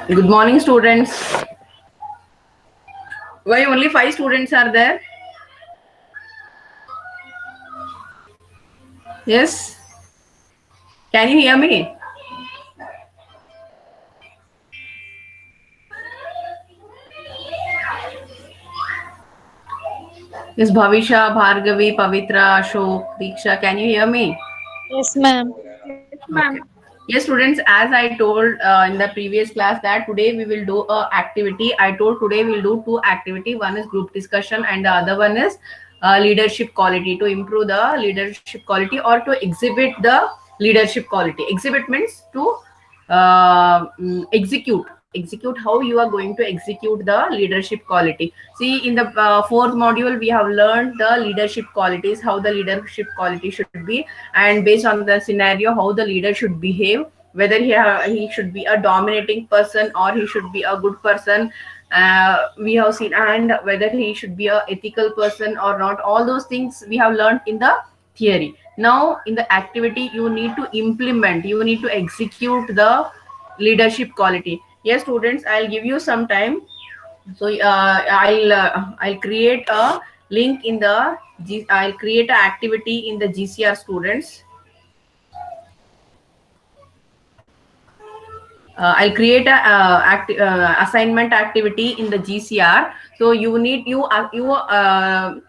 Good morning, students. Why only 5 students are there? Yes. Can you hear me? Yes, Bhavisha, Bhargavi, Pavitra, Ashok, Diksha. Can you hear me? Yes, ma'am. Okay. Yes, students, as I told in the previous class that today we will do a activity. I told today we'll do two activity. One is group discussion and the other one is leadership quality, to improve the leadership quality or to exhibit the leadership quality. Exhibit means to execute how you are going to execute the leadership quality. See, in the fourth module we have learned the leadership qualities, how the leadership quality should be, and based on the scenario how the leader should behave, whether he should be a dominating person or he should be a good person. We have seen, and whether he should be a ethical person or not, all those things we have learned in the theory. Now in the activity you need to implement, you need to execute the leadership quality. Yes, students, I'll give you some time. So I'll create a link in the I'll create an activity in the GCR students. I'll create a assignment activity in the GCR. So you need you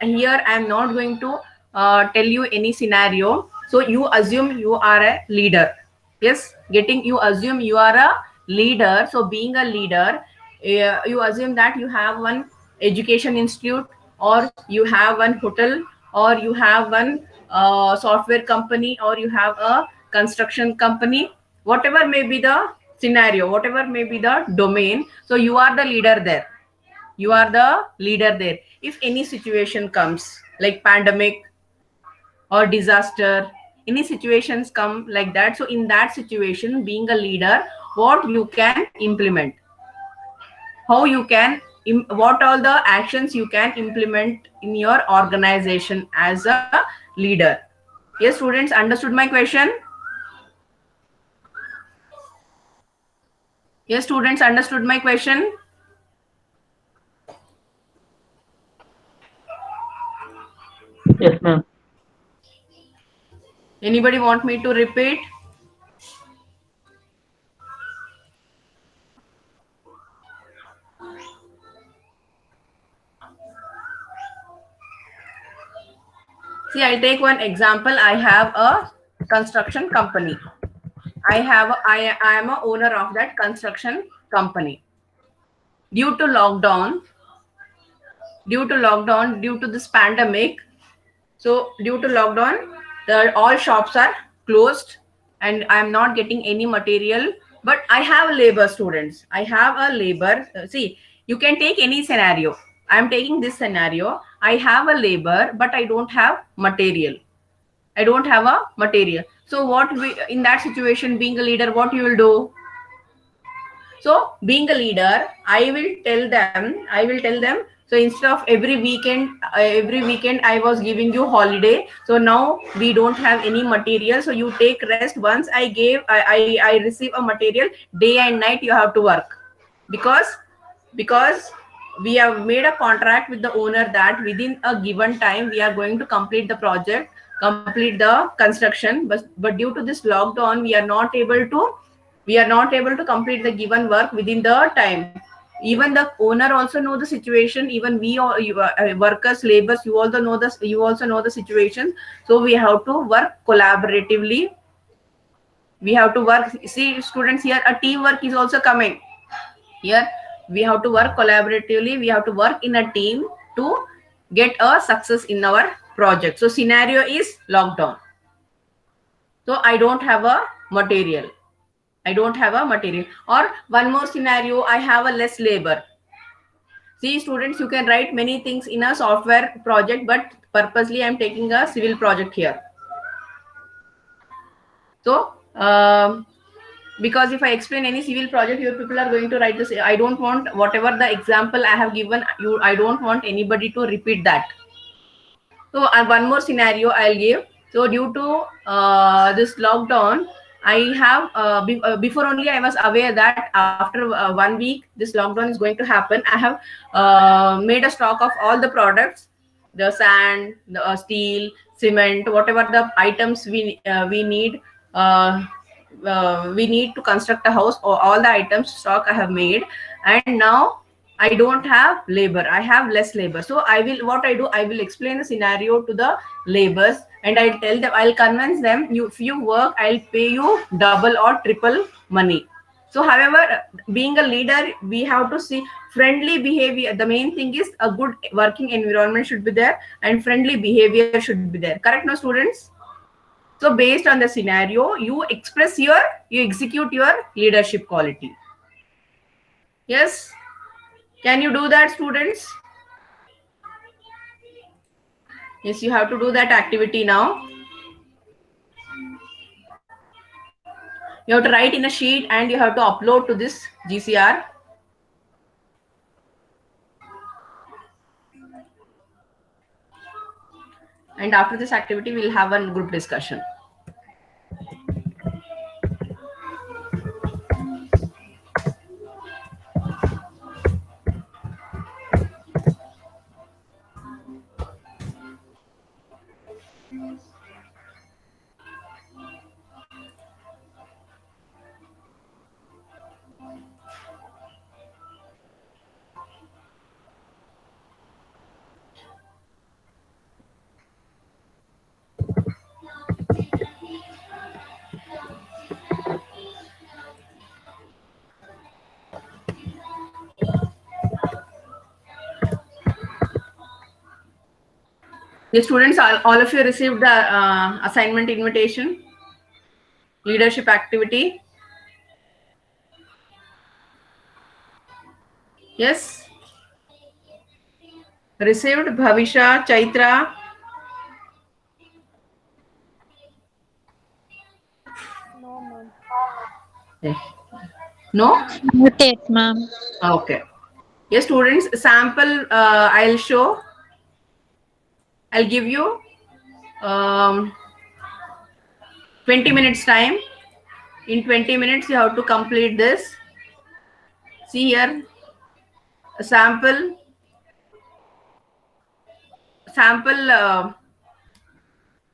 here I'm not going to tell you any scenario. So you assume you are a leader. Yes, getting, you assume you are a leader. So being a leader, you assume that you have one education institute, or you have one hotel, or you have one software company, or you have a construction company, whatever may be the scenario, whatever may be the domain. So you are the leader there, you are the leader there. If any situation comes like pandemic or disaster, any situations come like that, so in that situation, being a leader, what you can implement, how you can what all the actions you can implement in your organization as a leader. Yes, students, understood my question? Yes, students, understood my question? Yes, ma'am. Anybody want me to repeat? See, I'll take one example. I have a construction company. I am a owner of that construction company. Due to lockdown, due to this pandemic, so due to lockdown, all shops are closed, and I am not getting any material. But I have labor, students. I have a labor. See, you can take any scenario. I am taking this scenario. I have a labor, but I don't have material. I don't have a material. So what we, in that situation, being a leader, what you will do? So being a leader, I will tell them. So instead of every weekend I was giving you holiday. So now we don't have any material. So you take rest. Once I receive a material, day and night you have to work, because because we have made a contract with the owner that within a given time we are going to complete the project, complete the construction. But due to this lockdown, we are not able to complete the given work within the time. Even the owner also know the situation, even we all workers, laborers, you also know the situation. So we have to work collaboratively, we have to work. See, students, here a teamwork is also coming here. We have to work collaboratively, we have to work in a team to get a success in our project. So scenario is lockdown, so I don't have a material, I don't have a material. Or one more scenario, I have a less labor. See, students, you can write many things in a software project, but purposely I'm taking a civil project here. So because if I explain any civil project, your people are going to write this. I don't want, whatever the example I have given you, I don't want anybody to repeat that. So one more scenario I'll give. So due to this lockdown, I have before only I was aware that after 1 week this lockdown is going to happen. I have made a stock of all the products, the sand, the steel, cement, whatever the items we need. We need to construct a house, or all the items stock I have made. And now I don't have labor, I have less labor. So I will, what I do, I will explain the scenario to the laborers, and I'll tell them, I'll convince them, you, if you work, I'll pay you double or triple money. So however, being a leader, we have to see friendly behavior. The main thing is a good working environment should be there, and friendly behavior should be there. Correct, no students? So based on the scenario, you express your, you execute your leadership quality. Yes, can you do that, students? Yes, you have to do that activity now. You have to write in a sheet and you have to upload to this GCR. And after this activity, we'll have a group discussion. The students, all of you received the assignment invitation, leadership activity. Yes. Received, Bhavisha, Chaitra. No, ma'am. No? Not yet, ma'am. Okay. Yes, students, sample I'll show. I'll give you 20 minutes time. In 20 minutes, you have to complete this. See here, a sample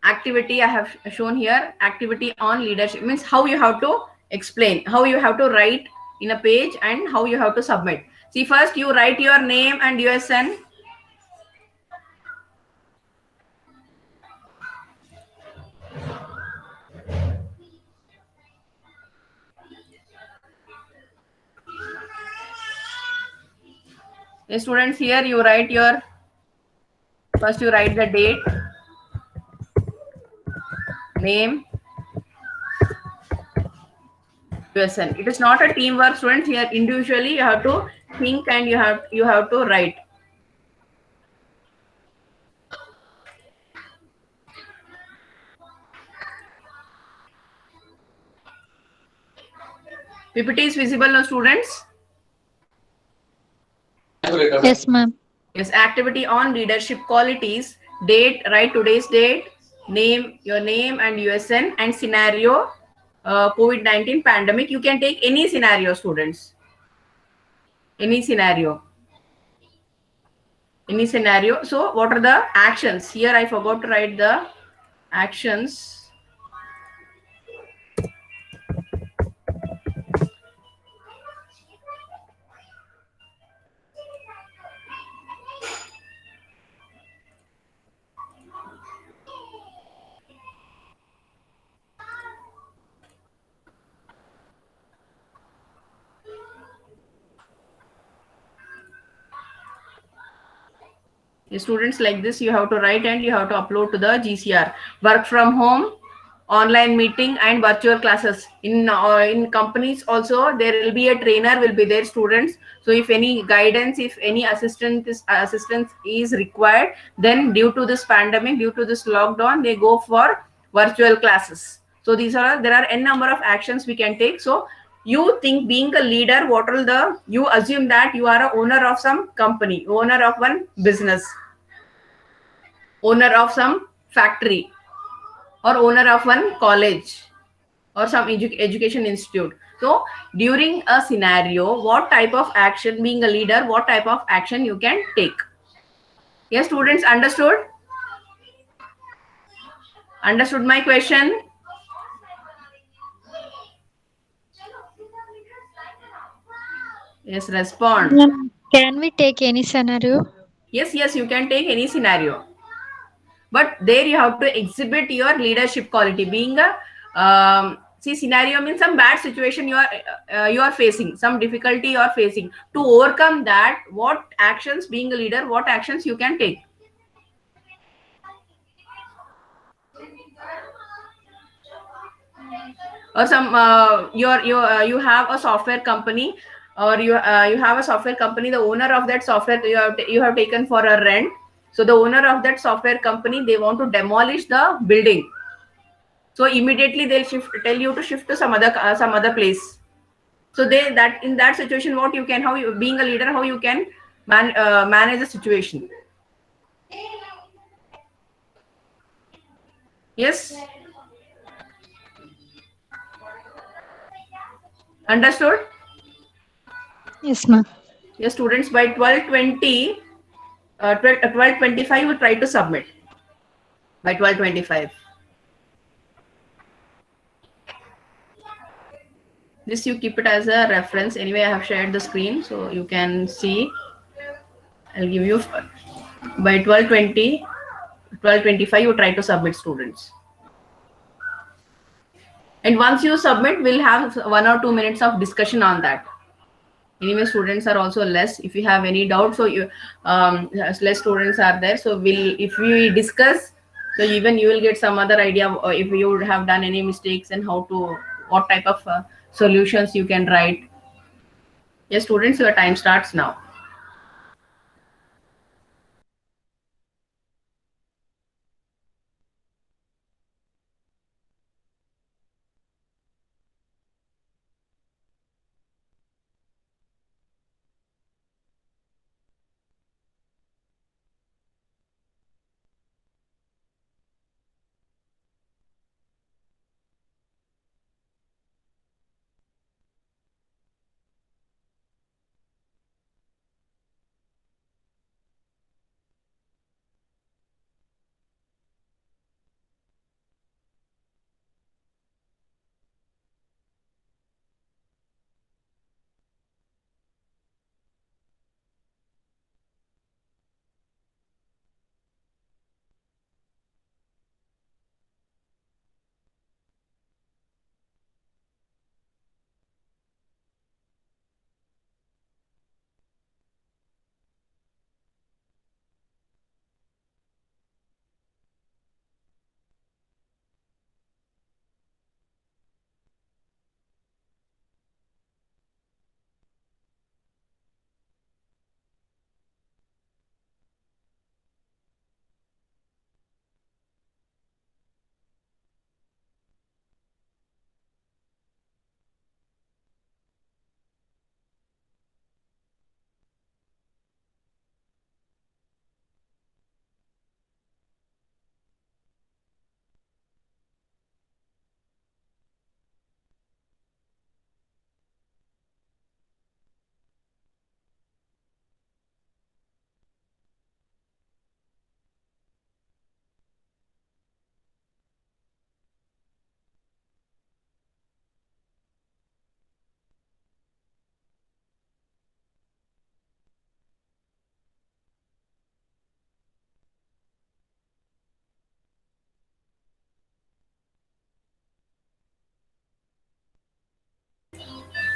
activity I have shown here. Activity on leadership means how you have to explain, how you have to write in a page, and how you have to submit. See, first you write your name and USN. Students, here you write your, first you write the date, name, USN. It is not a teamwork, students. Here individually you have to think and you have to write. PPT is visible now, students? Yes, ma'am. Yes, activity on leadership qualities. Date, write today's date, name, your name and USN, and scenario, COVID-19 pandemic. You can take any scenario, students. Any scenario. Any scenario. So what are the actions? Here I forgot to write the actions. Students, like this you have to write and you have to upload to the GCR. Work from home, online meeting and virtual classes. In companies also there will be a trainer, will be there, students. So if any guidance, if any assistance is required, then due to this pandemic, due to this lockdown, they go for virtual classes. So these are, there are n number of actions we can take. So you think, being a leader, what are the, you assume that you are a owner of some company, owner of one business, owner of some factory, or owner of one college. or some education institute. So during a scenario, what type of action, being a leader, what type of action you can take? Yes, students, understood my question? Yes, respond. Ma'am, can we take any scenario? Yes, you can take any scenario, but there you have to exhibit your leadership quality. Being a see, scenario means some bad situation you are facing, some difficulty you are facing. To overcome that, what actions, being a leader, what actions you can take? Or some you have a software company, or you have a software company. The owner of that software you have taken for a rent. So the owner of that software company, they want to demolish the building. So immediately they'll tell you to shift to some other place. So they, that in that situation, what you can, how you, being a leader, how you can manage the situation? Yes, understood? Yes, ma'am. Yes, students, by 12:20, 12:25 we try to submit. By 12:25. This you keep it as a reference. Anyway, I have shared the screen so you can see. I'll give you by 12:20, 12:25 you try to submit, students. And once you submit, we'll have 1 or 2 minutes of discussion on that. Anyway, students are also less. If you have any doubt, so you less students are there. So we'll, if we discuss, so even you will get some other idea if you have done any mistakes and how to, what type of solutions you can write. Yes, students, your time starts now.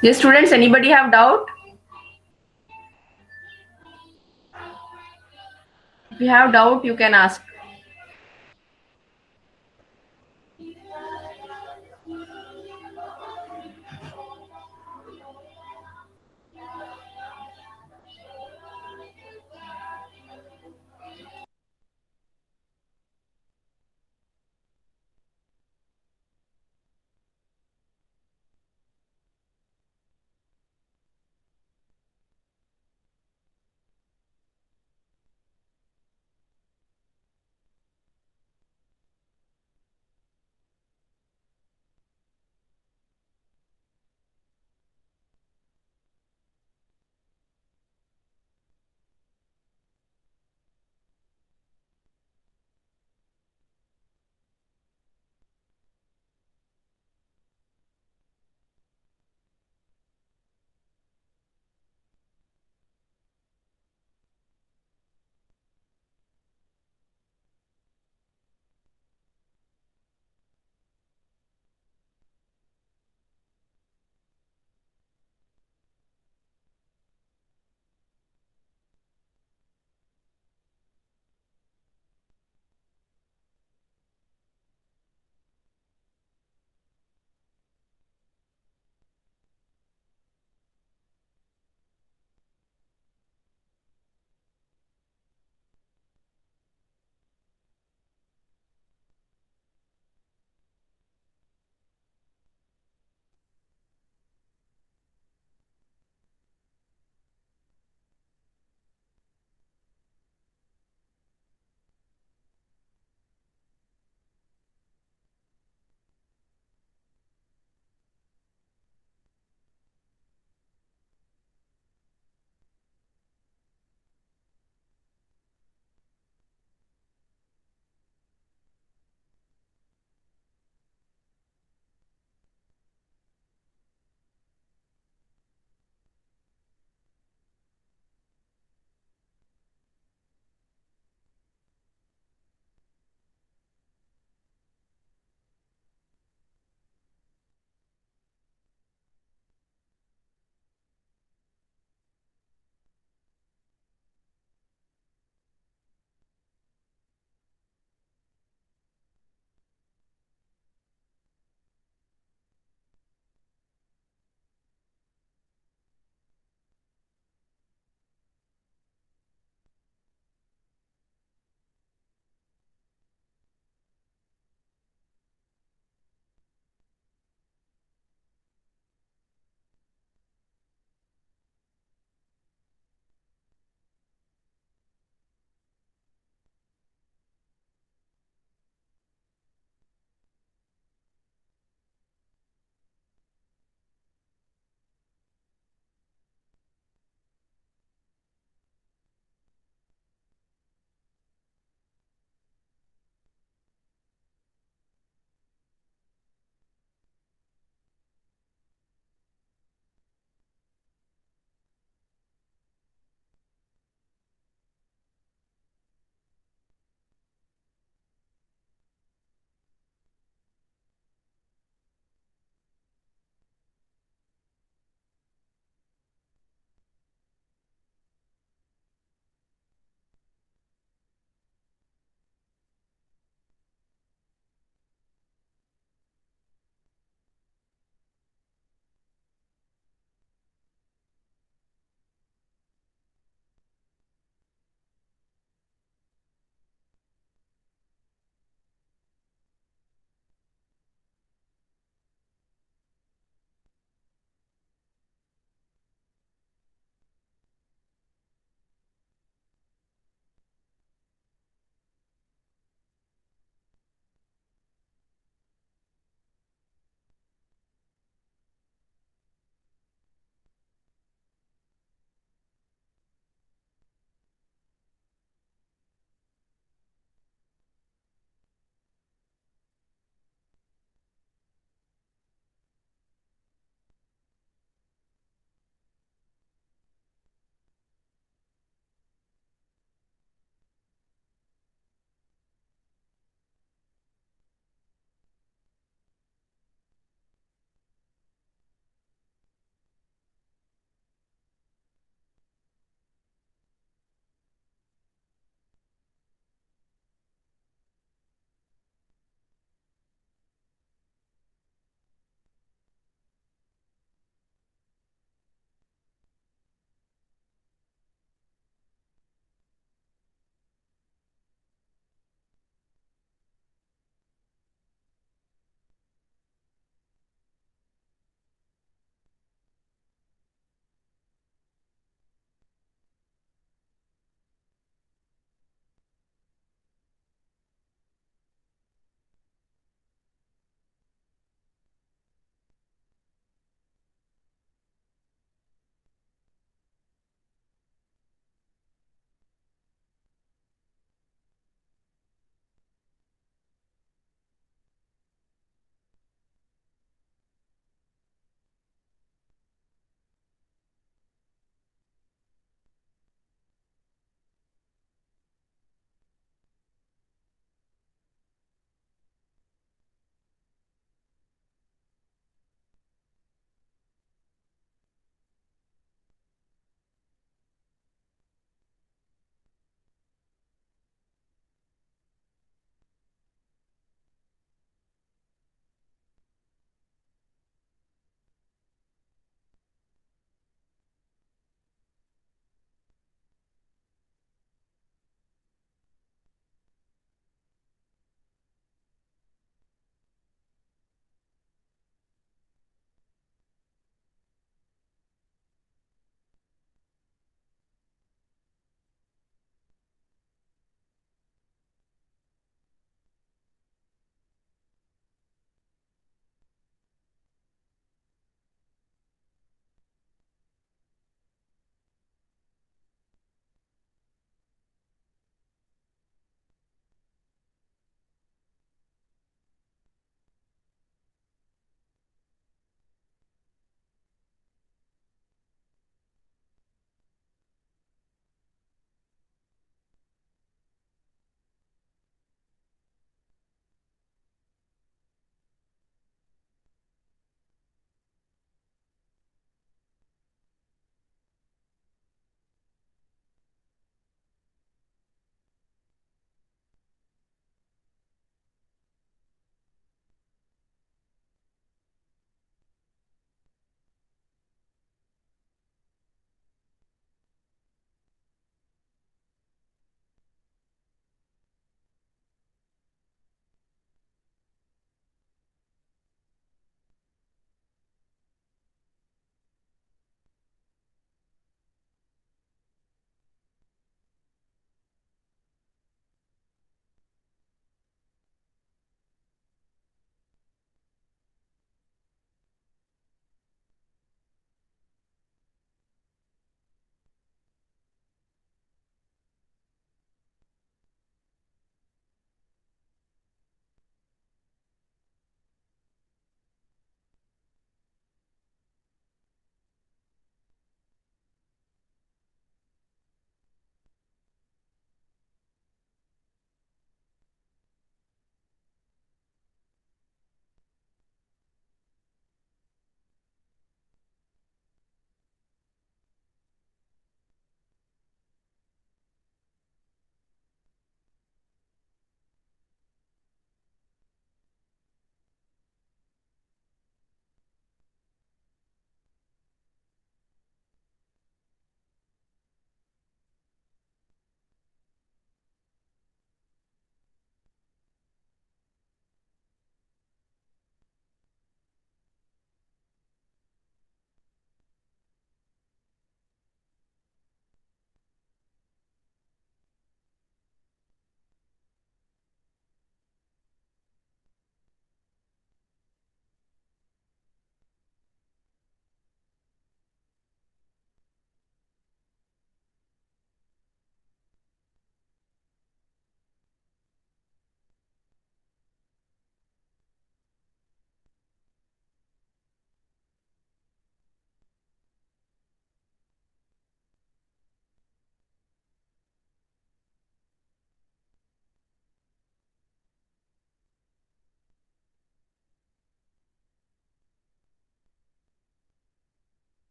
Yes, students, anybody have doubt? If you have doubt, you can ask.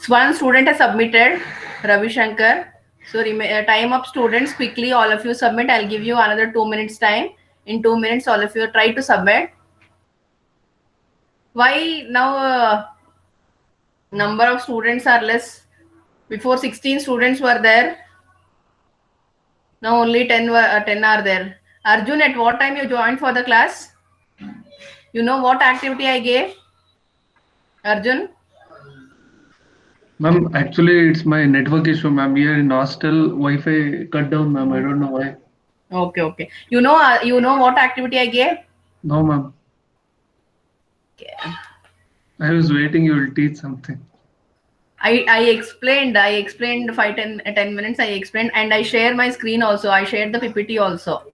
one student has submitted, Ravi Shankar. So time up, students, quickly all of you submit. I'll give you another 2 minutes time. In 2 minutes, all of you try to submit. Why now number of students are less? Before 16 students were there. Now only 10 are there. Arjun, at what time you joined for the class? You know what activity I gave? Arjun? Ma'am, actually, it's my network issue, ma'am. Here in hostel, Wi-Fi cut down, ma'am. I don't know why. Okay. You know what activity I gave? No, ma'am. Okay. I was waiting you will teach something. I explained 10 minutes. I explained and I share my screen also. I shared the PPT also.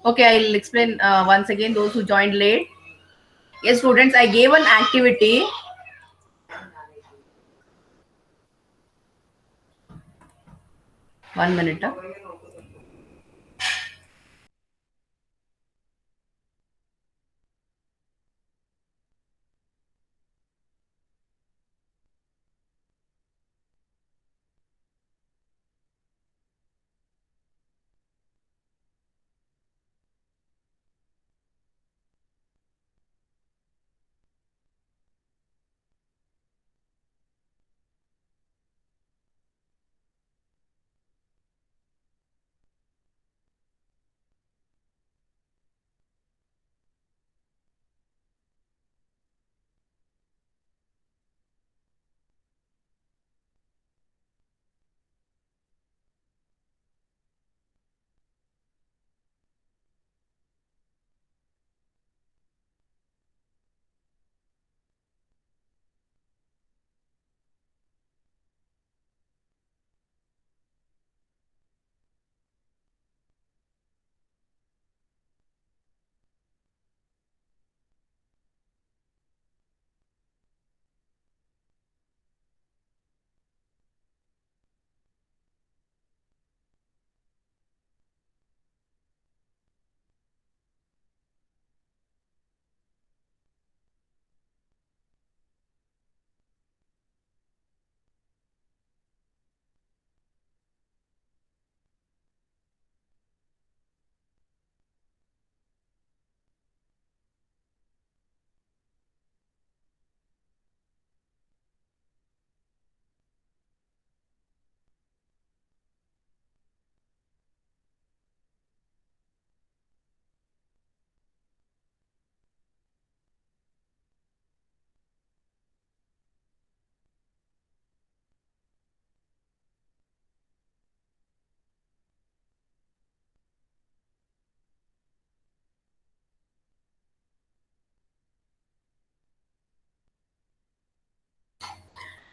Okay, I'll explain once again those who joined late. Yes, students, I gave an activity. One minute.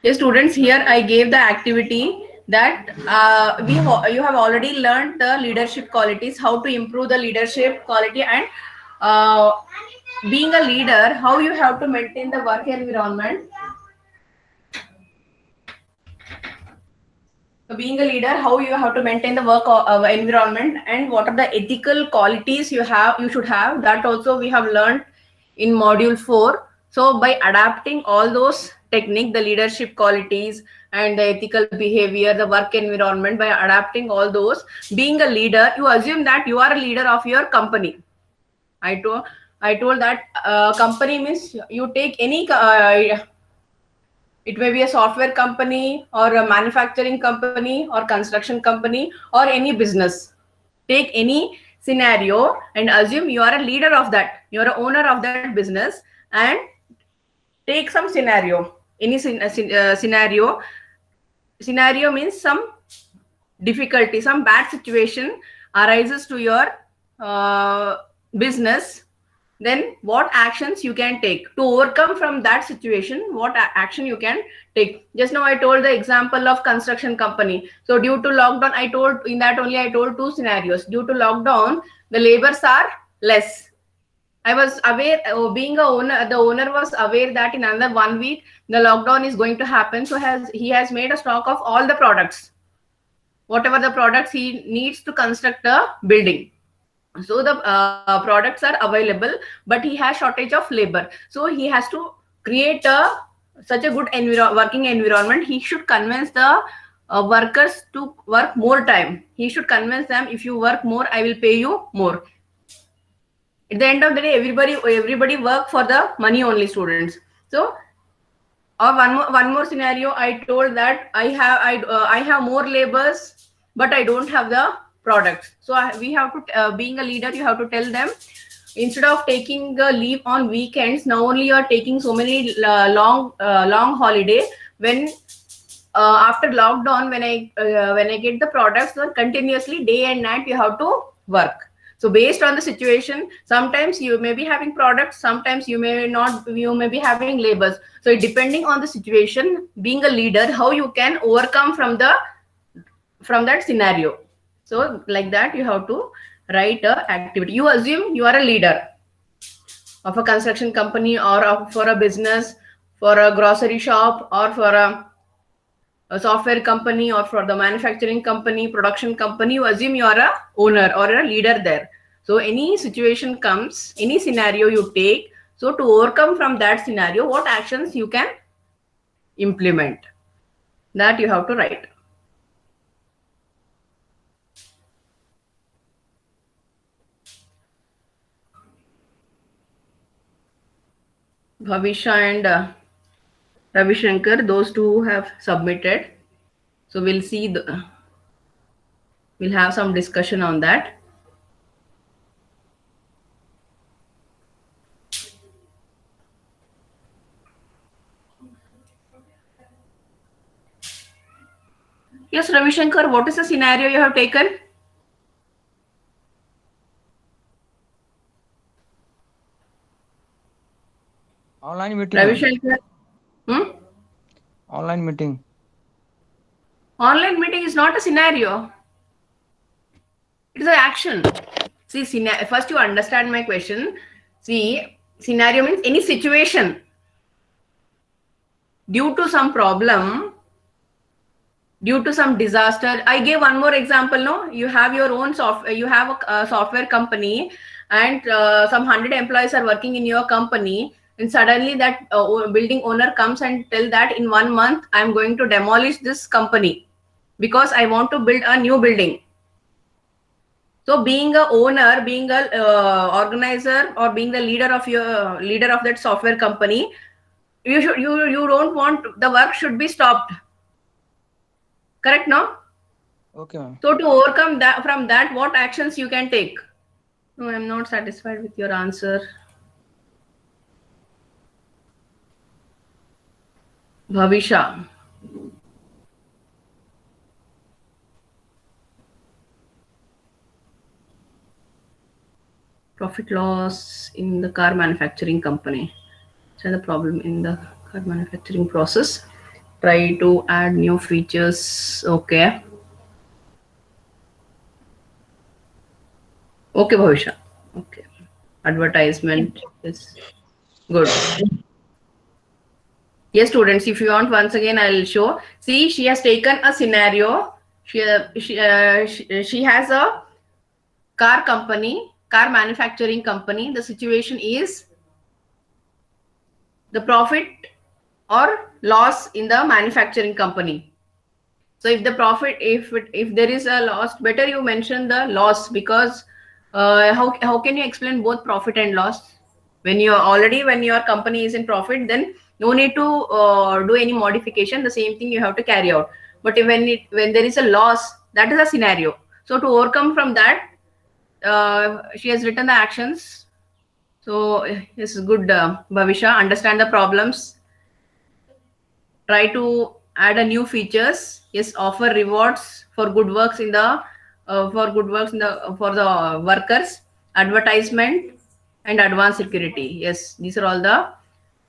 Yes, students, here I gave the activity that you have already learned the leadership qualities, how to improve the leadership quality, and uh, being a leader, how you have to maintain the work environment. Being a leader, how you have to maintain the work environment, and what are the ethical qualities you should have. That also we have learned in module 4. So by adapting all those technique, the leadership qualities and the ethical behavior, the work environment, by adapting all those, being a leader, you assume that you are a leader of your company. I told that company means you take any it may be a software company or a manufacturing company or construction company or any business. Take any scenario and assume you are a leader of that. You are an owner of that business, and take some scenario. Any scenario. Scenario means some difficulty, some bad situation arises to your business. Then what actions you can take to overcome from that situation, what action you can take. Just now I told the example of construction company. So due to lockdown, I told two scenarios. Due to lockdown, the labors are less. I was aware, being a owner, the owner was aware that in another 1 week the lockdown is going to happen. So he has made a stock of all the products, whatever the products he needs to construct a building. So the products are available, but he has shortage of labor. So he has to create a such a good working environment, he should convince the workers to work more time. He should convince them, if you work more, I will pay you more. At the end of the day, everybody work for the money only, students. So, or one more scenario, I told that I have more labors, but I don't have the products. So we have to, being a leader, you have to tell them, instead of taking a leave on weekends, now only you are taking so many long holiday. When after lockdown, when I get the products, so continuously day and night you have to work. So based on the situation, sometimes you may be having products, sometimes you may not, you may be having labors. So depending on the situation, being a leader, how you can overcome from that scenario. So like that, you have to write a activity. You assume you are a leader of a construction company, or for a business, for a grocery shop, or for a software company, or for the manufacturing company, production company. You assume you are a owner or a leader there. So any situation comes, any scenario you take, so to overcome from that scenario, what actions you can implement, that you have to write. Bhavisha and Ravi Shankar, those two have submitted. So we'll see, we'll have some discussion on that. Yes, Ravi Shankar, what is the scenario you have taken? Online meeting. Ravi Shankar? Online meeting. Online meeting is not a scenario. It is an action. See, first you understand my question. See, scenario means any situation. Due to some problem, due to some disaster. I gave one more example. No, you have your own software. You have a software company, and some 100 employees are working in your company. And suddenly that building owner comes and tell that in 1 month I am going to demolish this company because I want to build a new building. So being a owner, being a organizer, or being the leader of that software company, you don't want the work should be stopped. Correct, no? Okay, ma'am. So to overcome that, from that, what actions you can take? No, I'm not satisfied with your answer. Bhavisha. Profit loss in the car manufacturing company. So the problem in the car manufacturing process. Try to add new features. Okay. Okay, Bhavisha. Okay. Advertisement is good. Yes, students, if you want, once again, I'll show. See, she has taken a scenario. She has a car company, car manufacturing company. The situation is the profit or loss in the manufacturing company. So if the profit, if there is a loss, better you mention the loss, because how can you explain both profit and loss? When your company is in profit, then no need to do any modification. The same thing you have to carry out. But when there is a loss, that is a scenario. So to overcome from that, she has written the actions. So it's good, Bhavisha. Understand the problems. Try to add a new features. Yes, offer rewards for good works in the for the workers. Advertisement and advanced security. Yes, these are all the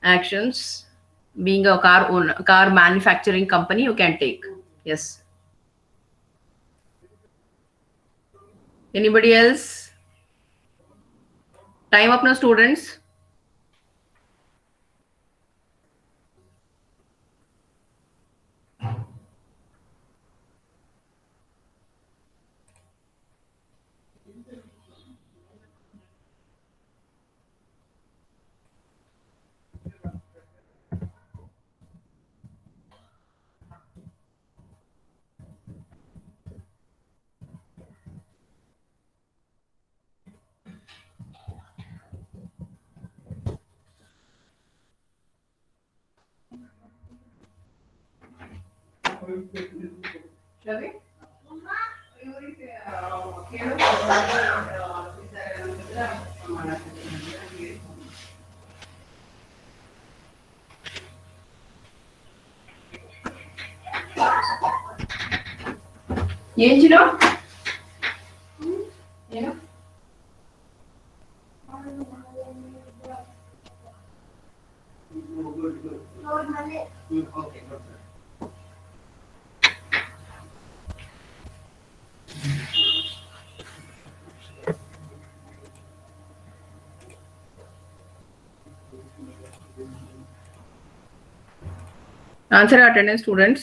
actions. Being a car manufacturing company, you can take. Yes. Anybody else? Time up now, students. Shall we? ఏం చిన్న answer your attendance, students.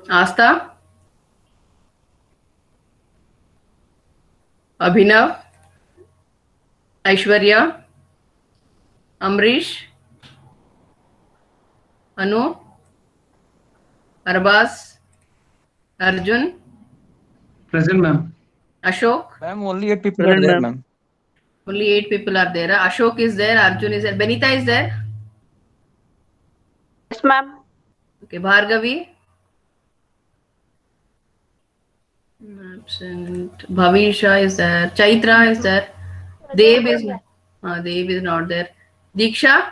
Asta, Abhinav, Aishwarya, Amrish, Anu, Arbaz, Arjun, Present, ma'am. Ashok. Ma'am, only 8 people are Present, there, ma'am. ma'am. Only 8 people are there. Ashok is there, Arjun is there, Benita is there. Yes, ma'am. Okay, Bhargavi. Absent. Bhavisha is there. Chaitra is there. Dev is not there. Diksha.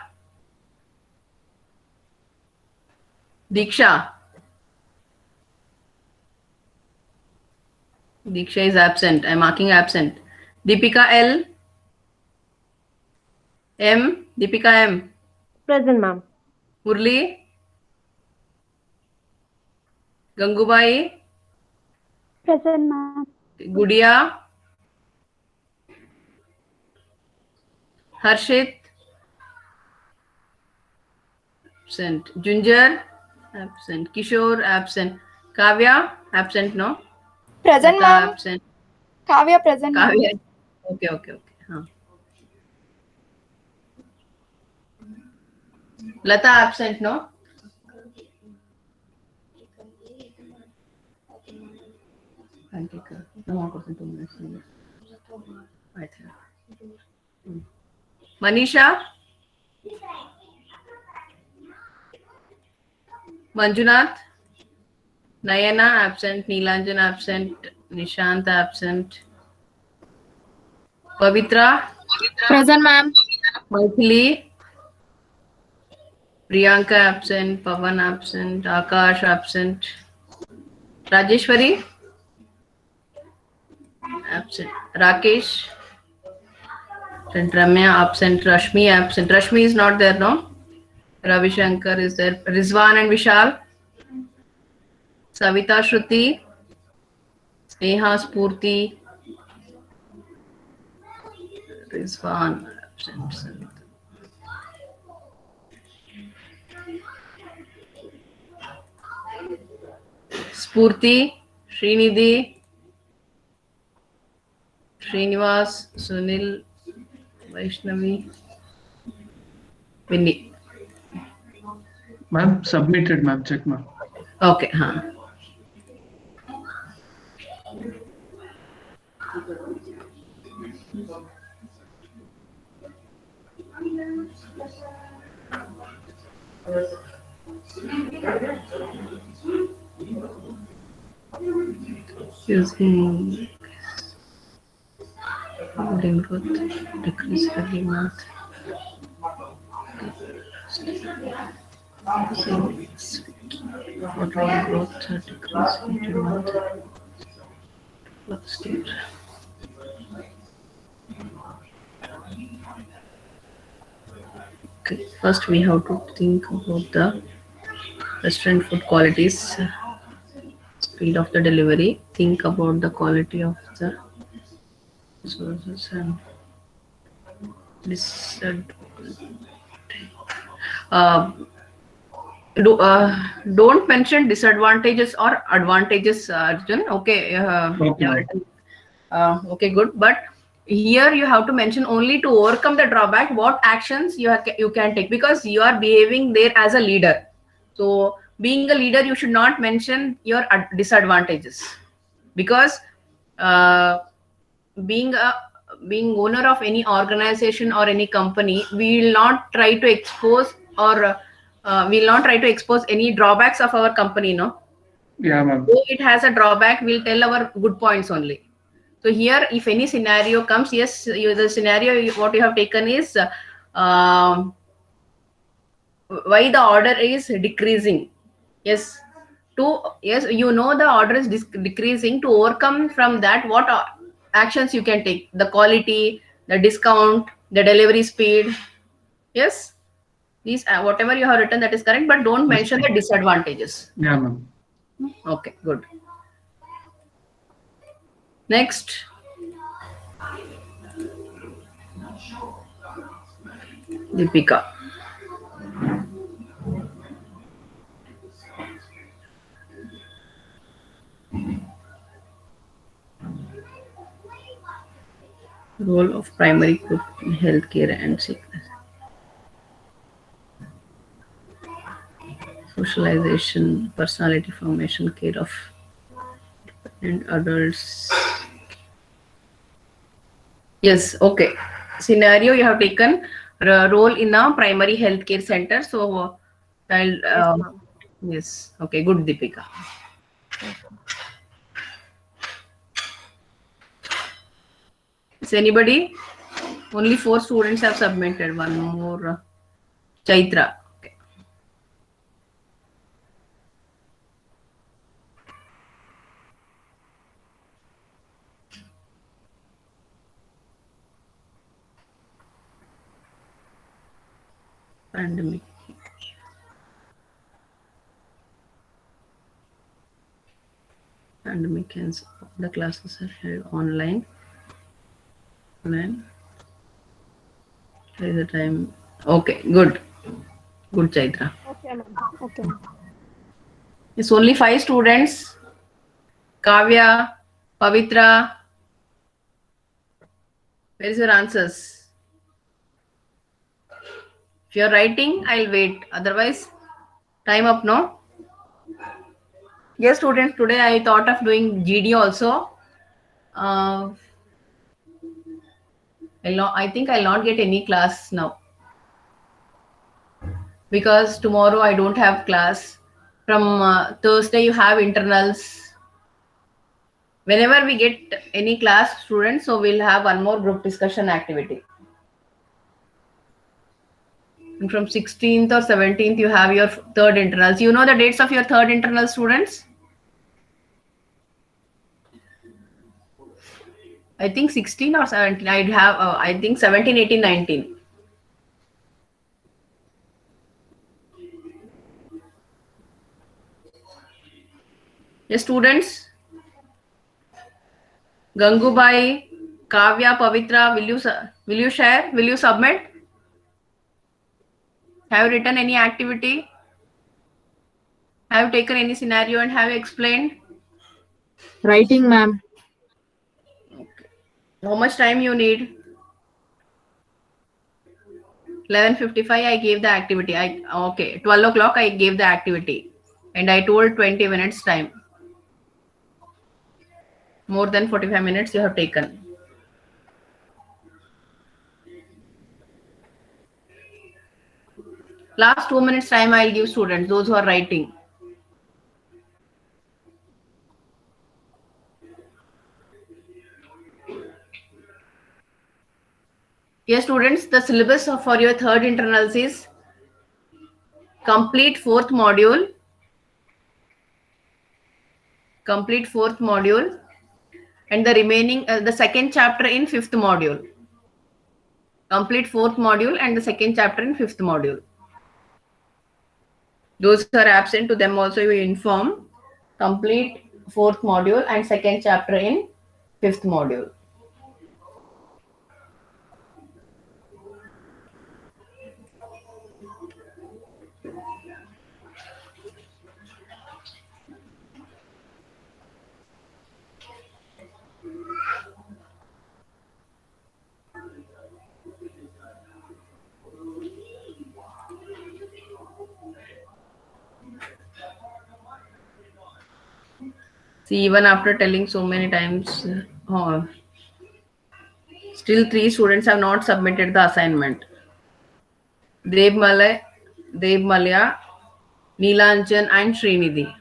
Diksha is absent. I'm marking absent. Deepika L. M. Deepika M. Present, ma'am. Murli. Gangubai. Present, ma'am. Gudia. Harshit. Absent. Junjar. Absent. Kishore. Absent. Kavya. Absent, no? Present, Lata, ma'am. absent. Kavya, present, ma'am. Kavya. Okay. Huh. Lata absent, no? I'll take her. No more question, 2 minutes. Right here. Manisha? Manjunath? Nayana absent. Neelanjan absent. Nishant absent. Pavitra? Present, ma'am. Maithili? Priyanka absent. Pavan absent. Akash absent. Rajeshwari? Absent. Rakesh? Absent. Ramya absent. Rashmi absent. Rashmi is not there, no? Ravi Shankar is there. Rizwan and Vishal? Savita Shruti? Sneha Spurti? Rizwan absent. Spurti, Srinidhi, Srinivas, Sunil, Vaishnavi, Vinny. Ma'am, submitted, ma'am. Check, ma'am. Okay, huh. Using building growth, decrease every month. Building growth, decrease every month. Let's do it. Okay, first we have to think about the restaurant food qualities, speed of the delivery, think about the quality of the sources and don't mention disadvantages or advantages, Arjun. Okay. Okay. Okay, good. But here you have to mention only to overcome the drawback what actions you can take, because you are behaving there as a leader. So being a leader, you should not mention your disadvantages, because being a being owner of any organization or any company, we will not try to expose or we'll not try to expose any drawbacks of our company, no. Yeah, ma'am. Though it has a drawback, we'll tell our good points only. So here, if any scenario comes, yes, the scenario what you have taken is why the order is decreasing. Yes, yes, you know the order is decreasing. To overcome from that, what actions you can take? The quality, the discount, the delivery speed. Yes, these whatever you have written, that is correct, but don't mention the disadvantages. Yeah, ma'am. Okay, good. Next. Deepika. Role of primary group in healthcare and sickness. Socialization, personality formation, care of dependent adults. Yes, okay. Scenario you have taken role in a primary healthcare center. So, child. Yes. Okay. Good, Deepika. Is anybody? Only 4 students have submitted. One more. Chaitra. Okay. Pandemic. Pandemic hence the classes are held online. Online. Try the time. Okay, good. Good, Chaitra. Okay, ma'am. Okay. It's only 5 students. Kavya, Pavitra. Where is your answers? If you're writing, I'll wait. Otherwise, time up, no? Yes, students, today I thought of doing GD also. I think I'll not get any class now. Because tomorrow I don't have class. From Thursday, you have internals. Whenever we get any class, students, so we'll have one more group discussion activity. And from 16th or 17th, you have your third internals. You know the dates of your third internal, students? I think 16 or 17. I'd have, I think 17, 18, 19. Yes, students. Gangubai, Kavya, Pavitra, will you share? Will you submit? Have you written any activity? Have you taken any scenario and have you explained? Writing, ma'am. Okay. How much time you need? 11:55 I gave the activity. Okay, 12 o'clock I gave the activity. And I told 20 minutes time. More than 45 minutes you have taken. Last 2 minutes time I'll give students, those who are writing. Yes, students, the syllabus for your third internals is complete fourth module, and the remaining, the second chapter in fifth module. Complete fourth module and the second chapter in fifth module. Those who are absent, to them also you inform. Complete fourth module and second chapter in fifth module. See, even after telling so many times, Still 3 students have not submitted the assignment. Dev Malya, Neelanjan and Srinidhi.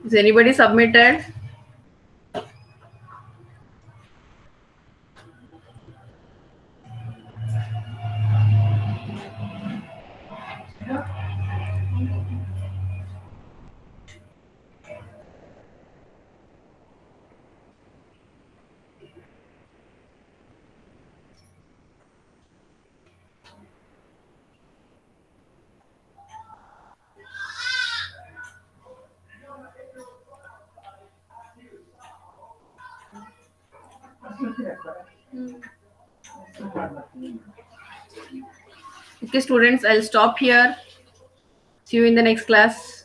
Is anybody submitted? Okay, students, I'll stop here. See you in the next class.